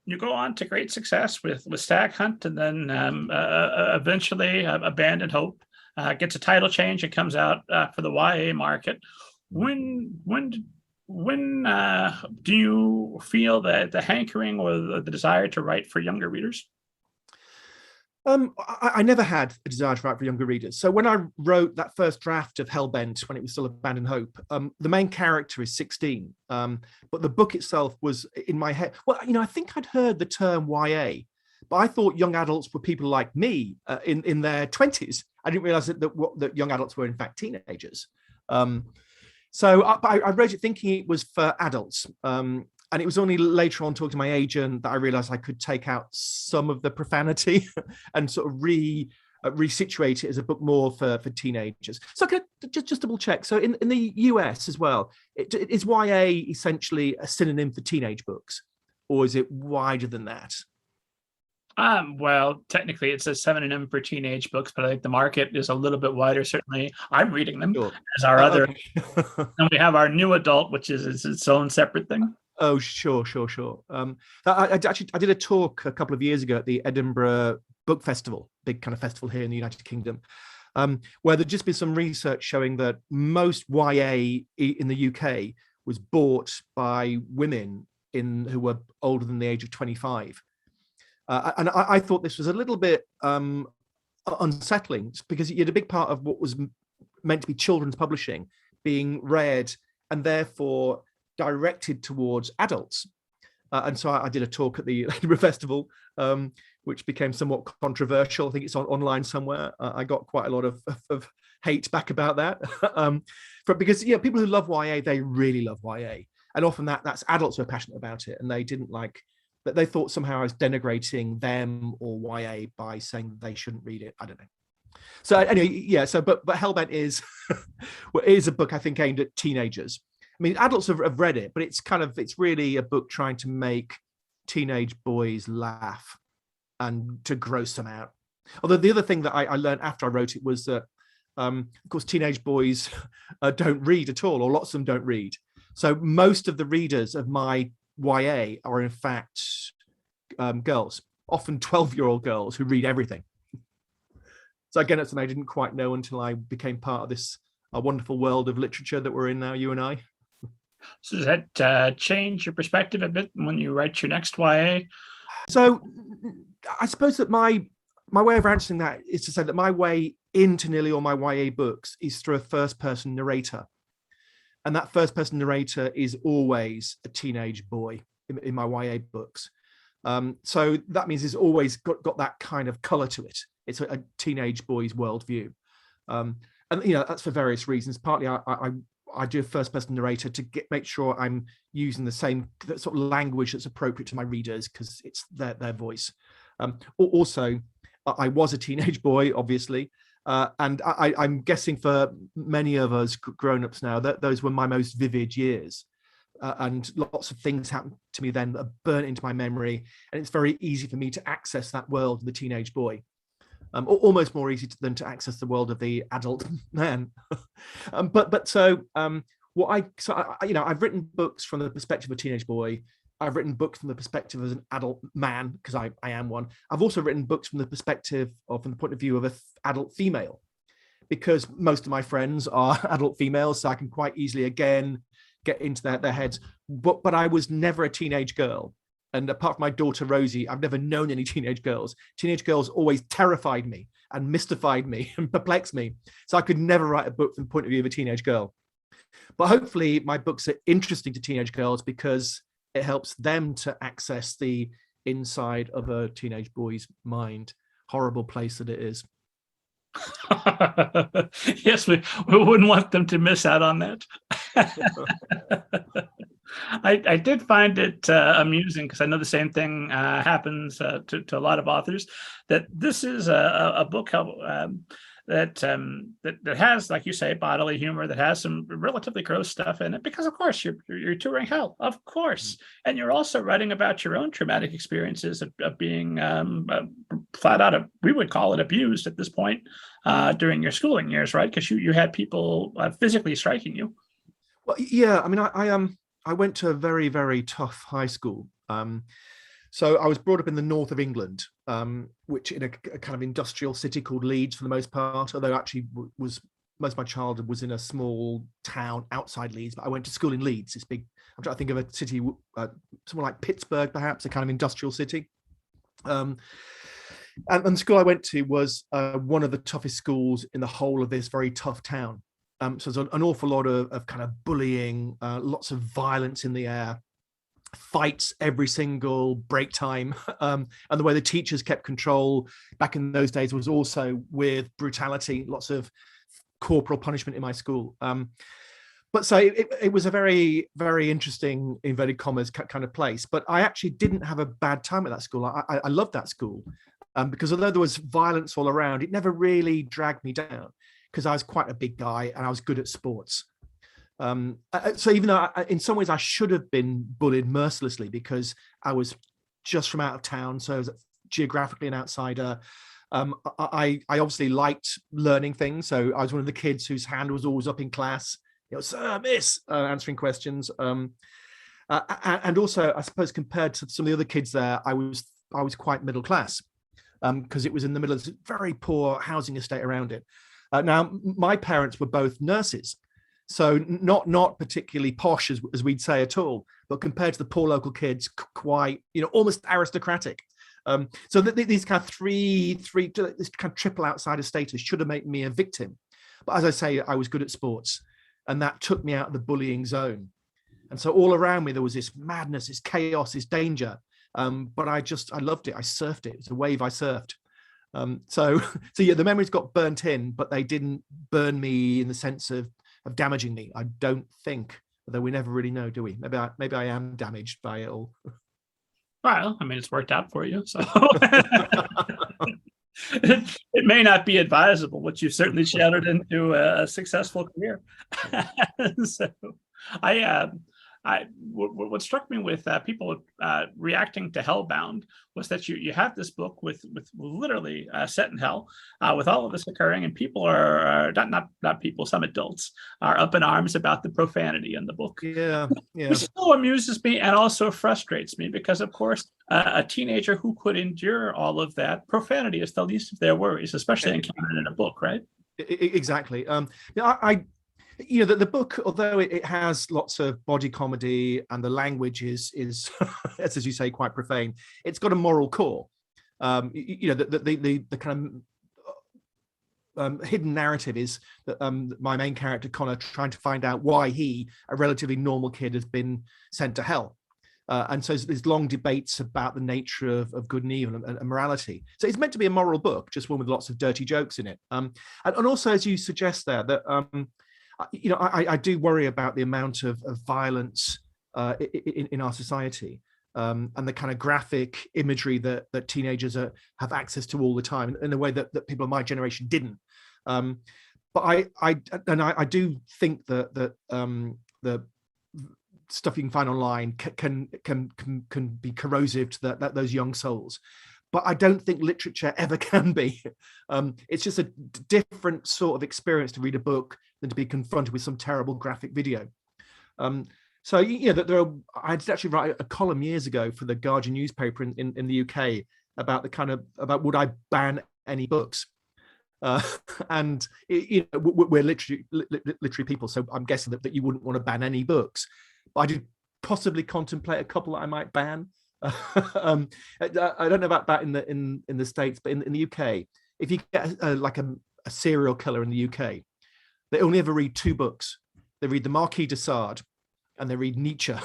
you go on to great success with Stag Hunt, and then eventually Abandoned Hope gets a title change and comes out for the YA market. When do you feel that the hankering or the desire to write for younger readers? I never had a desire to write for younger readers. So when I wrote that first draft of Hellbent, when it was still Abandoned Hope, the main character is 16, but the book itself was in my head. Well, I think I'd heard the term YA, but I thought young adults were people like me in their 20s. I didn't realize that young adults were in fact teenagers. So I wrote it thinking it was for adults. And it was only later on talking to my agent that I realized I could take out some of the profanity and sort of resituate it as a book more for teenagers. So I could just double check. So in the US as well, is YA essentially a synonym for teenage books, or is it wider than that? Well, technically it's a synonym for teenage books, but I think the market is a little bit wider. Certainly I'm reading them as our other, okay. And we have our new adult, which is its own separate thing. Oh, sure. I did a talk a couple of years ago at the Edinburgh Book Festival, big kind of festival here in the United Kingdom, where there'd just been some research showing that most YA in the UK was bought by women who were older than the age of 25. And I thought this was a little bit unsettling, because you had a big part of what was meant to be children's publishing being read and therefore directed towards adults. And so I did a talk at the Edinburgh Festival, which became somewhat controversial. I think it's online somewhere. I got quite a lot of hate back about that. Because people who love YA, they really love YA. And often that's adults who are passionate about it. And they didn't like that. They thought somehow I was denigrating them or YA by saying they shouldn't read it. I don't know. So anyway, yeah. So, but Hellbent is a book I think aimed at teenagers. I mean, adults have read it, but it's really a book trying to make teenage boys laugh and to gross them out. Although the other thing that I learned after I wrote it was that, of course, teenage boys don't read at all, or lots of them don't read. So most of the readers of my YA are in fact girls, often 12-year-old girls who read everything. So again, it's something I didn't quite know until I became part of this wonderful world of literature that we're in now, you and I. So does that change your perspective a bit when you write your next YA? So I suppose that my way of answering that is to say that my way into nearly all my YA books is through a first-person narrator. And that first-person narrator is always a teenage boy in my YA books. So that means it's always got that kind of color to it. It's a teenage boy's worldview. And that's for various reasons. Partly I do a first-person narrator to make sure I'm using the same sort of language that's appropriate to my readers, because it's their voice. Also, I was a teenage boy, obviously, and I'm guessing for many of us grown-ups now that those were my most vivid years, and lots of things happened to me then that are burnt into my memory, and it's very easy for me to access that world of the teenage boy. Almost more easy than to access the world of the adult man. I've written books from the perspective of a teenage boy. I've written books from the perspective as an adult man, because I am one. I've also written books from the perspective or from the point of view of an adult female, because most of my friends are adult females, so I can quite easily again get into their heads. But I was never a teenage girl. And apart from my daughter, Rosie, I've never known any teenage girls. Teenage girls always terrified me and mystified me and perplexed me. So I could never write a book from the point of view of a teenage girl. But hopefully my books are interesting to teenage girls because it helps them to access the inside of a teenage boy's mind. Horrible place that it is. Yes, we wouldn't want them to miss out on that. I did find it amusing, because I know the same thing happens to a lot of authors, that this is a book that has, like you say, bodily humor, that has some relatively gross stuff in it, because of course you're touring hell, of course, and you're also writing about your own traumatic experiences of being flat out, we would call it abused at this point during your schooling years, right? Because you had people physically striking you. Well, yeah, I mean, I went to a very, very tough high school. So I was brought up in the north of England, which in a kind of industrial city called Leeds for the most part, although actually was most of my childhood was in a small town outside Leeds, but I went to school in Leeds, this big, I'm trying to think of a city, somewhere like Pittsburgh, perhaps, a kind of industrial city. And the school I went to was one of the toughest schools in the whole of this very tough town. So there's an awful lot of kind of bullying, lots of violence in the air, fights every single break time, and the way the teachers kept control back in those days was also with brutality, lots of corporal punishment in my school. But so it was a very, very interesting, inverted commas, kind of place. But I actually didn't have a bad time at that school. I loved that school, because although there was violence all around, it never really dragged me down because I was quite a big guy and I was good at sports. So even though in some ways I should have been bullied mercilessly because I was just from out of town, so I was geographically an outsider, I obviously liked learning things. So I was one of the kids whose hand was always up in class, sir, miss, answering questions. And also, I suppose, compared to some of the other kids there, I was quite middle class, because it was in the middle of this very poor housing estate around it. Now, my parents were both nurses. So not particularly posh as we'd say at all, but compared to the poor local kids, quite, almost aristocratic. So these kind of this kind of triple outsider status should have made me a victim. But as I say, I was good at sports, and that took me out of the bullying zone. And so all around me, there was this madness, this chaos, this danger. But I loved it. I surfed it. It's a wave I surfed. So yeah, the memories got burnt in, but they didn't burn me in the sense of damaging me, I don't think, although we never really know, do we? Maybe I am damaged by it all. Well, I mean, it's worked out for you, so it may not be advisable, but you've certainly shattered into a successful career. So what struck me with people reacting to Hellbound was that you have this book with literally set in hell, with all of this occurring, and people are not people, some adults are up in arms about the profanity in the book. Yeah. Which still amuses me and also frustrates me because, of course, a teenager who could endure all of that, profanity is the least of their worries, especially encountered in a book, right? Exactly. The book, although it has lots of body comedy and the language is as you say, quite profane, it's got a moral core. The kind of hidden narrative is that my main character Connor trying to find out why he, a relatively normal kid, has been sent to hell. And so there's long debates about the nature of good and evil and morality. So it's meant to be a moral book, just one with lots of dirty jokes in it. And also, as you suggest there, that I do worry about the amount of violence in our society, and the kind of graphic imagery that teenagers have access to all the time in a way that people of my generation didn't. But I do think that the stuff you can find online can be corrosive to those young souls. But I don't think literature ever can be. It's just a different sort of experience to read a book than to be confronted with some terrible graphic video. So I did actually write a column years ago for the Guardian newspaper in the UK about would I ban any books? And we're literary people, so I'm guessing that you wouldn't want to ban any books. But I did possibly contemplate a couple that I might ban. I don't know about that in the States, but in the UK, if you get a serial killer in the UK, they only ever read two books. They read the Marquis de Sade and they read Nietzsche.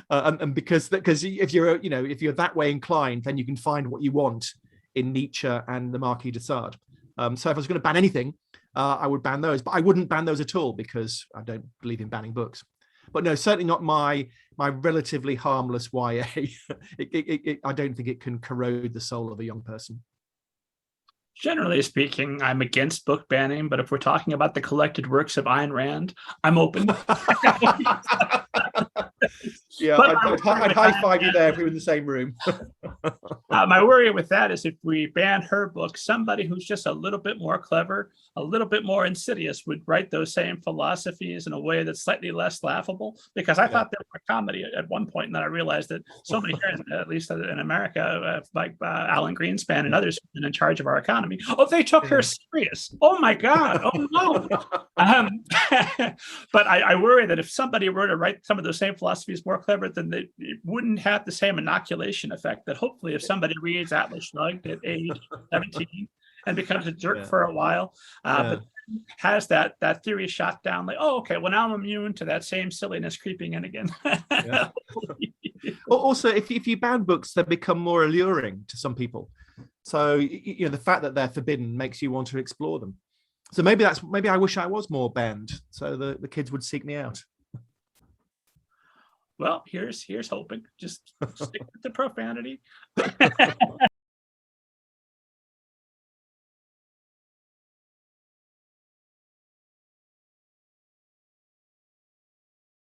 And because if you're that way inclined, then you can find what you want in Nietzsche and the Marquis de Sade. So if I was going to ban anything, I would ban those, but I wouldn't ban those at all because I don't believe in banning books. But no, certainly not my relatively harmless YA. I don't think it can corrode the soul of a young person. Generally speaking, I'm against book banning, but if we're talking about the collected works of Ayn Rand, I'm open. Yeah, I'd high five you there if we were in the same room. My worry with that is if we ban her book, somebody who's just a little bit more clever, a little bit more insidious would write those same philosophies in a way that's slightly less laughable. Because I thought they were comedy at one point, and then I realized that so many years, at least in America, like Alan Greenspan and others have been in charge of our economy. Oh, they took her serious. Oh my God. Oh no. But I worry that if somebody were to write some of those same philosophies more clever, then they wouldn't have the same inoculation effect that hopefully if somebody reads Atlas Shrugged at age 17 and becomes a jerk for a while, but has that theory shot down, like, oh, okay, well, now I'm immune to that same silliness creeping in again. Also, if you ban books, they become more alluring to some people. So the fact that they're forbidden makes you want to explore them. So maybe I wish I was more banned, so the kids would seek me out. Well, here's hoping. Just stick with the profanity.